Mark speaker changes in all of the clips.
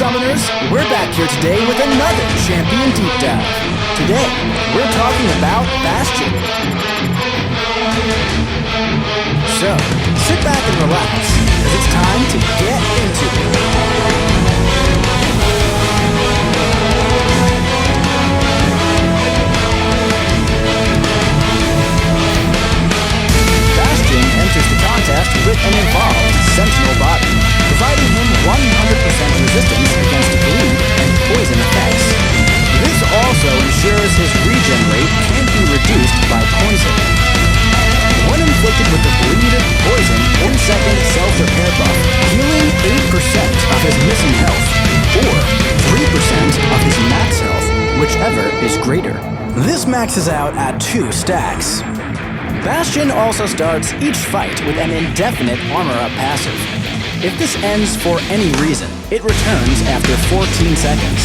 Speaker 1: Summoners, we're back here today with another Champion Deep Dive. Today, we're talking about Bastion. So, sit back and relax, because it's time to get into it. Bastion enters the contest with an evolved Sentinel body, providing him 100% resistance against bleed and poison effects. This also ensures his regen rate can't be reduced by poison. When inflicted with the bleed, poison, 1-second self-repair buff, healing 8% of his missing health, or 3% of his max health, whichever is greater. This maxes out at 2 stacks. Bastion also starts each fight with an indefinite armor-up passive. If this ends for any reason, it returns after 14 seconds.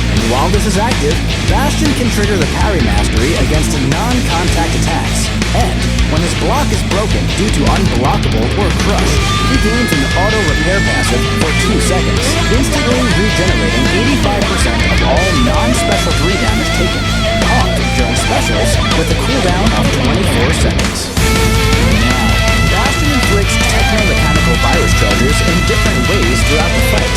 Speaker 1: And while this is active, Bastion can trigger the parry mastery against non-contact attacks. And when his block is broken due to unblockable or crush, he gains an auto-repair passive for 2 seconds, instantly regenerating 85% of all non-special 3 damage taken, paused during specials with a cooldown of 24 seconds. Now, Bastion inflicts techno-mechanical virus charges in different ways throughout the fight.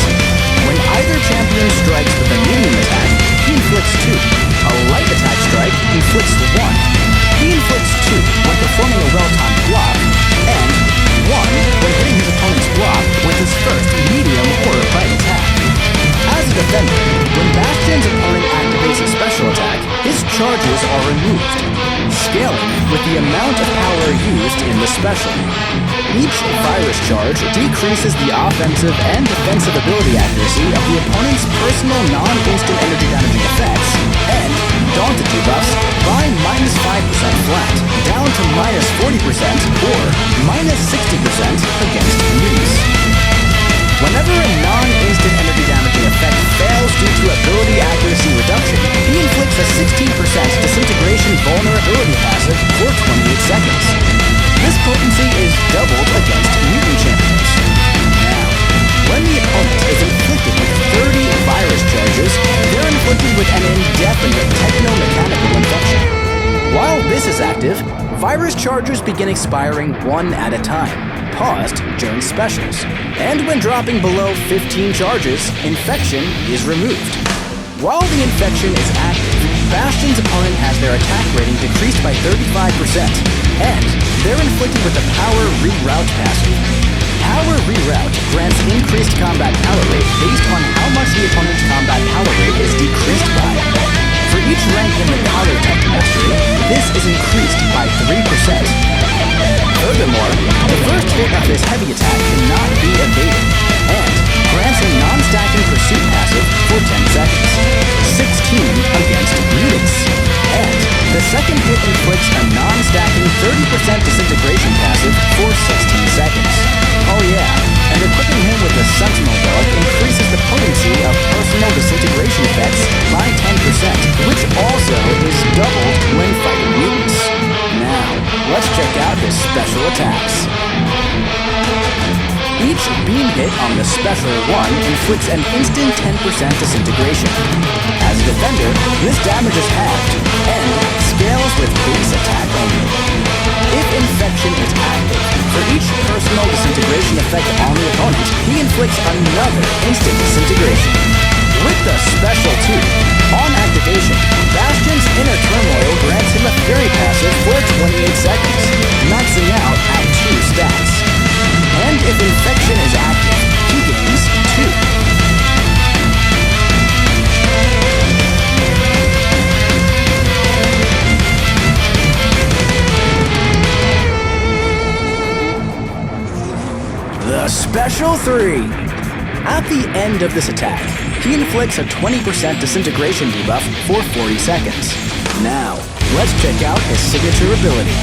Speaker 1: When either champion strikes with a medium attack, he inflicts 2. A light attack strike inflicts 1. He inflicts 2 when performing a well-timed block, and 1 when hitting his opponent's block with his first medium or light attack. As a defender, when Bastion's opponent activates a special attack, his charges are removed, scaling with the amount of power used in the special. Each virus charge decreases the offensive and defensive ability accuracy of the opponent's personal non-instant energy damaging effects, and daunted debuffs by -5% flat, down to -40% or -60% against mutants. Whenever a non-instant energy damaging effect fails due to ability accuracy reduction, he inflicts a 16% disintegration vulnerability passive for 28 seconds. This potency is doubled against mutant champions. Now, when the opponent is inflicted with 30 virus charges, they're inflicted with an indefinite techno-mechanical infection. While this is active, virus charges begin expiring 1 at a time, paused during specials. And when dropping below 15 charges, infection is removed. While the infection is active, Bastion's opponent has their attack rating decreased by 35%, and they're inflicted with the Power Reroute passive. Power Reroute grants increased combat power rate based on how much the opponent's combat power rate is decreased by. For each rank in the Power Tech Mastery, this is increased by 3%. Furthermore, the first hit of his heavy attack cannot be evaded, and grants a non-stacking pursuit passive for 10 seconds, 16 against mutants. And the second hit inflicts a non-stacking 30% disintegration passive for 16 seconds. Oh yeah, and equipping him with the Sentinel Relic increases the potency of personal disintegration effects by 10%, which also is doubled when fighting mutants. Now, let's check out his special attacks. Each beam hit on the Special 1 inflicts an instant 10% disintegration. As a defender, this damage is halved, and scales with base attack only. If infection is active, for each personal disintegration effect on the opponent, he inflicts another instant disintegration. With the Special 2, on activation, Bastion's Inner Turmoil grants him a Fury passive for 28 seconds, maxing out at 2 stacks. And if infection is active, he gains 2. The Special 3. At the end of this attack, he inflicts a 20% disintegration debuff for 40 seconds. Now, let's check out his signature ability.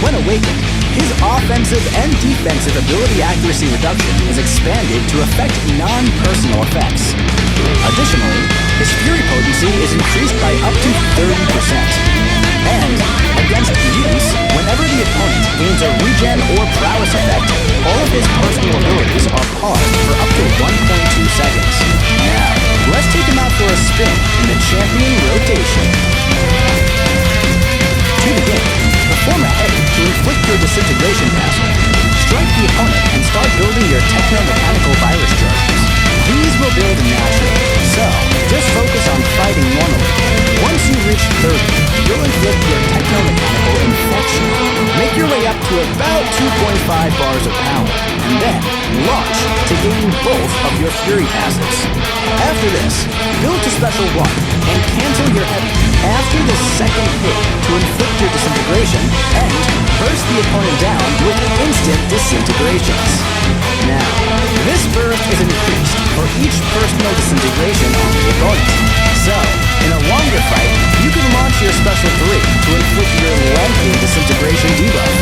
Speaker 1: When awakened, his offensive and defensive ability accuracy reduction is expanded to affect non-personal effects. Additionally, his Fury potency is increased by up to 30%. And, against mutants, whenever the opponent gains a regen or prowess effect, all of his personal abilities are paused for up to bars of power, and then launch to gain both of your Fury passes. After this, build to Special 1 and cancel your Heavy after the second hit to inflict your Disintegration and burst the opponent down with instant disintegrations. Now, this burst is increased for each personal disintegration on the opponent. So, in a longer fight, you can launch your Special 3 to inflict your lengthy disintegration debuff.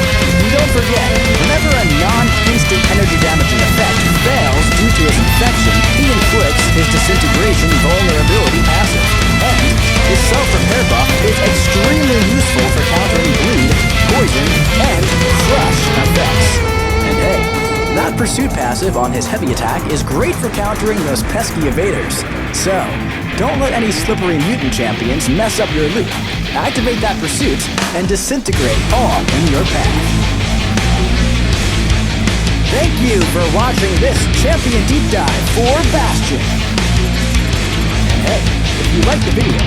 Speaker 1: And don't forget, whenever a non-instant energy damaging effect fails due to his infection, he inflicts his disintegration vulnerability passive. And his self-repair buff is extremely useful for countering bleed, poison, and crush effects. And hey, that pursuit passive on his heavy attack is great for countering those pesky evaders. So, don't let any slippery mutant champions mess up your loop. Activate that pursuit and disintegrate all in your path. Thank you for watching this Champion Deep Dive for Bastion. And hey, if you liked the video,